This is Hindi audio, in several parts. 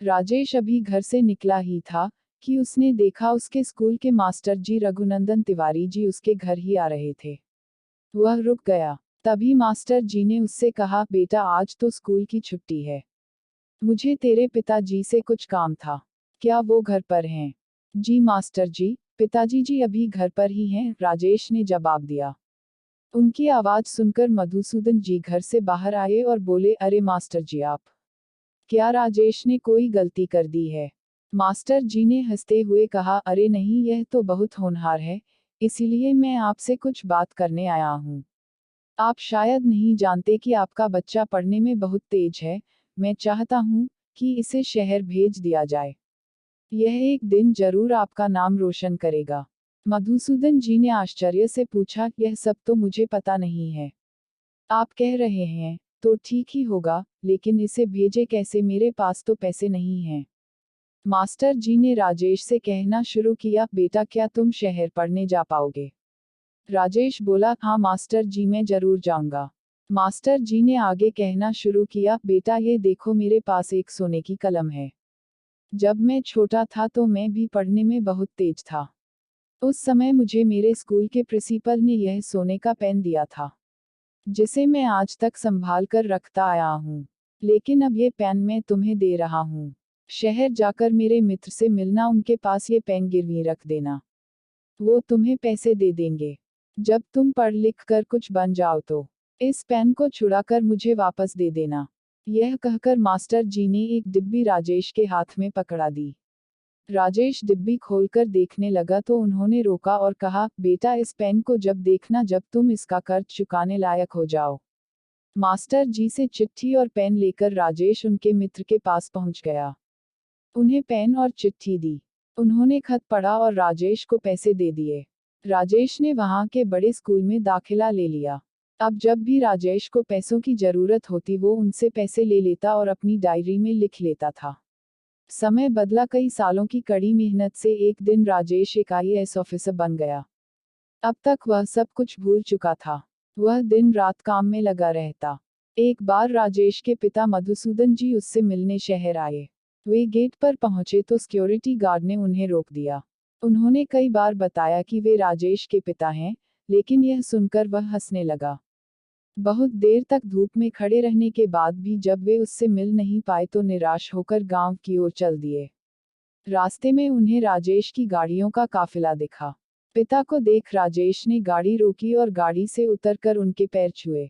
राजेश अभी घर से निकला ही था कि उसने देखा उसके स्कूल के मास्टर जी रघुनंदन तिवारी जी उसके घर ही आ रहे थे। वह रुक गया। तभी मास्टर जी ने उससे कहा, बेटा आज तो स्कूल की छुट्टी है, मुझे तेरे पिताजी से कुछ काम था, क्या वो घर पर हैं? जी मास्टर जी, पिताजी जी अभी घर पर ही हैं, राजेश ने जवाब दिया। उनकी आवाज सुनकर मधुसूदन जी घर से बाहर आए और बोले, अरे मास्टर जी आप, क्या राजेश ने कोई गलती कर दी है? मास्टर जी ने हंसते हुए कहा, अरे नहीं, यह तो बहुत होनहार है, इसीलिए मैं आपसे कुछ बात करने आया हूँ। आप शायद नहीं जानते कि आपका बच्चा पढ़ने में बहुत तेज है, मैं चाहता हूँ कि इसे शहर भेज दिया जाए। यह एक दिन जरूर आपका नाम रोशन करेगा। मधुसूदन जी ने आश्चर्य से पूछा, यह सब तो मुझे पता नहीं है। आप कह रहे हैं तो ठीक ही होगा, लेकिन इसे भेजे कैसे, मेरे पास तो पैसे नहीं हैं। मास्टर जी ने राजेश से कहना शुरू किया, बेटा क्या तुम शहर पढ़ने जा पाओगे? राजेश बोला, हाँ मास्टर जी मैं जरूर जाऊंगा। मास्टर जी ने आगे कहना शुरू किया, बेटा ये देखो मेरे पास एक सोने की कलम है। जब मैं छोटा था तो मैं भी पढ़ने में बहुत तेज था। उस समय मुझे मेरे स्कूल के प्रिंसिपल ने यह सोने का पेन दिया था, जिसे मैं आज तक संभाल कर रखता आया हूँ। लेकिन अब ये पेन मैं तुम्हें दे रहा हूँ। शहर जाकर मेरे मित्र से मिलना, उनके पास ये पेन गिरवी रख देना, वो तुम्हें पैसे दे देंगे। जब तुम पढ़ लिख कर कुछ बन जाओ तो इस पेन को छुड़ाकर मुझे वापस दे देना। यह कहकर मास्टर जी ने एक डिब्बी राजेश के हाथ में पकड़ा दी। राजेश डिब्बी खोलकर देखने लगा तो उन्होंने रोका और कहा, बेटा इस पेन को जब देखना जब तुम इसका कर्ज चुकाने लायक हो जाओ। मास्टर जी से चिट्ठी और पेन लेकर राजेश उनके मित्र के पास पहुंच गया। उन्हें पेन और चिट्ठी दी। उन्होंने खत पढ़ा और राजेश को पैसे दे दिए। राजेश ने वहां के बड़े स्कूल में दाखिला ले लिया। अब जब भी राजेश को पैसों की जरूरत होती वो उनसे पैसे ले लेता और अपनी डायरी में लिख लेता था। समय बदला, कई सालों की कड़ी मेहनत से एक दिन राजेश एक आईएएस ऑफिसर बन गया। अब तक वह सब कुछ भूल चुका था। वह दिन रात काम में लगा रहता। एक बार राजेश के पिता मधुसूदन जी उससे मिलने शहर आए। वे गेट पर पहुंचे तो सिक्योरिटी गार्ड ने उन्हें रोक दिया। उन्होंने कई बार बताया कि वे राजेश के पिता हैं, लेकिन यह सुनकर वह हंसने लगा। बहुत देर तक धूप में खड़े रहने के बाद भी जब वे उससे मिल नहीं पाए तो निराश होकर गांव की ओर चल दिए। रास्ते में उन्हें राजेश की गाड़ियों का काफिला दिखा। पिता को देख राजेश ने गाड़ी रोकी और गाड़ी से उतरकर उनके पैर छुए।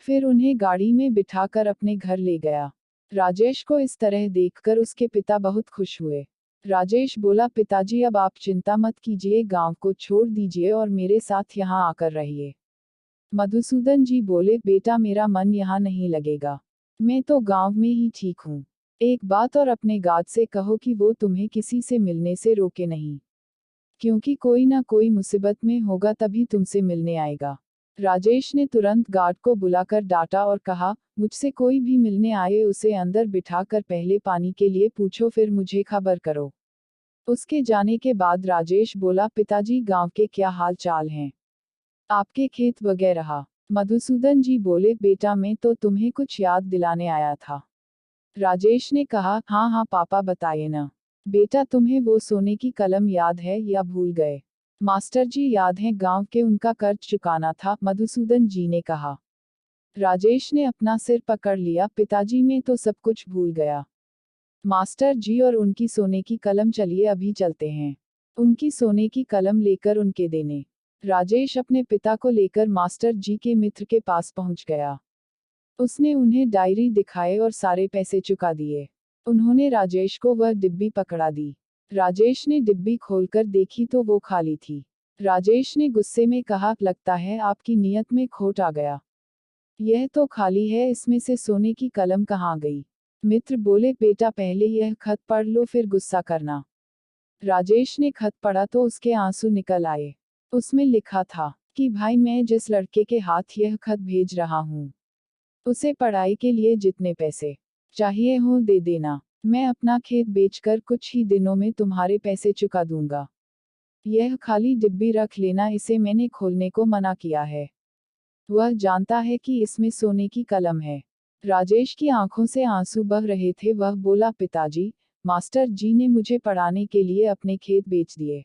फिर उन्हें गाड़ी में बिठाकर अपने घर ले गया। राजेश को इस तरह देखकर उसके पिता बहुत खुश हुए। राजेश बोला, पिताजी अब आप चिंता मत कीजिए, गांव को छोड़ दीजिए और मेरे साथ यहाँ आकर रहिए। मधुसूदन जी बोले, बेटा मेरा मन यहाँ नहीं लगेगा, मैं तो गांव में ही ठीक हूँ। एक बात और, अपने गार्ड से कहो कि वो तुम्हें किसी से मिलने से रोके नहीं, क्योंकि कोई ना कोई मुसीबत में होगा तभी तुमसे मिलने आएगा। राजेश ने तुरंत गार्ड को बुलाकर डांटा और कहा, मुझसे कोई भी मिलने आए उसे अंदर बिठाकर पहले पानी के लिए पूछो, फिर मुझे खबर करो। उसके जाने के बाद राजेश बोला, पिताजी गांव के क्या हाल चाल हैं? आपके खेत वगैरह? मधुसूदन जी बोले, बेटा मैं तो तुम्हें कुछ याद दिलाने आया था। राजेश ने कहा, हाँ हाँ पापा बताइए ना। बेटा तुम्हें वो सोने की कलम याद है या भूल गए? मास्टर जी याद है, गांव के उनका कर्ज चुकाना था, मधुसूदन जी ने कहा। राजेश ने अपना सिर पकड़ लिया, पिताजी मैं तो सब कुछ भूल गया। मास्टर जी और उनकी सोने की कलम, चलिए अभी चलते हैं। उनकी सोने की कलम लेकर उनके देने। राजेश अपने पिता को लेकर मास्टर जी के मित्र के पास पहुंच गया। उसने उन्हें डायरी दिखाए और सारे पैसे चुका दिए। उन्होंने राजेश को वह डिब्बी पकड़ा दी। राजेश ने डिब्बी खोलकर देखी तो वो खाली थी। राजेश ने गुस्से में कहा, लगता है आपकी नीयत में खोट आ गया। यह तो खाली है, इसमें से सोने की कलम कहाँ गई? मित्र बोले, बेटा पहले यह खत पढ़ लो फिर गुस्सा करना। राजेश ने खत पढ़ा तो उसके आंसू निकल आए। उसमें लिखा था कि भाई मैं जिस लड़के के हाथ यह खत भेज रहा हूँ, उसे पढ़ाई के लिए जितने पैसे चाहिए हो दे देना। मैं अपना खेत बेचकर कुछ ही दिनों में तुम्हारे पैसे चुका दूंगा। यह खाली डिब्बी रख लेना, इसे मैंने खोलने को मना किया है। वह जानता है कि इसमें सोने की कलम है। राजेश की आंखों से आंसू बह रहे थे। वह बोला, पिताजी, मास्टर जी ने मुझे पढ़ाने के लिए अपने खेत बेच दिए।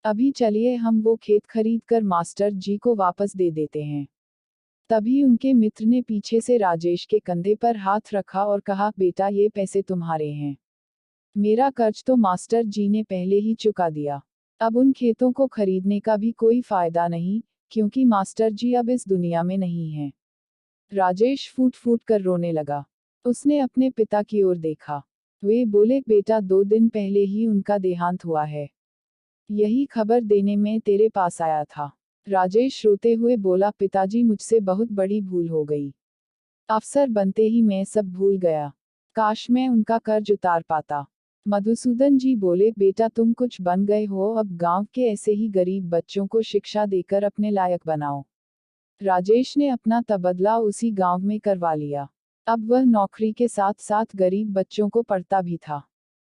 अभी चलिए हम वो खेत खरीद कर मास्टर जी को वापस दे देते हैं। तभी उनके मित्र ने पीछे से राजेश के कंधे पर हाथ रखा और कहा, बेटा ये पैसे तुम्हारे हैं। मेरा कर्ज तो मास्टर जी ने पहले ही चुका दिया। अब उन खेतों को खरीदने का भी कोई फायदा नहीं, क्योंकि मास्टर जी अब इस दुनिया में नहीं हैं। राजेश फूट फूट कर रोने लगा। उसने अपने पिता की ओर देखा। वे बोले, बेटा 2 दिन पहले ही उनका देहांत हुआ है। यही खबर देने में तेरे पास आया था। राजेश रोते हुए बोला, पिताजी मुझसे बहुत बड़ी भूल हो गई। अफसर बनते ही मैं सब भूल गया। काश मैं उनका कर्ज उतार पाता। मधुसूदन जी बोले, बेटा तुम कुछ बन गए हो, अब गांव के ऐसे ही गरीब बच्चों को शिक्षा देकर अपने लायक बनाओ। राजेश ने अपना तबादला उसी गांव में करवा लिया। अब वह नौकरी के साथ साथ गरीब बच्चों को पढ़ता भी था।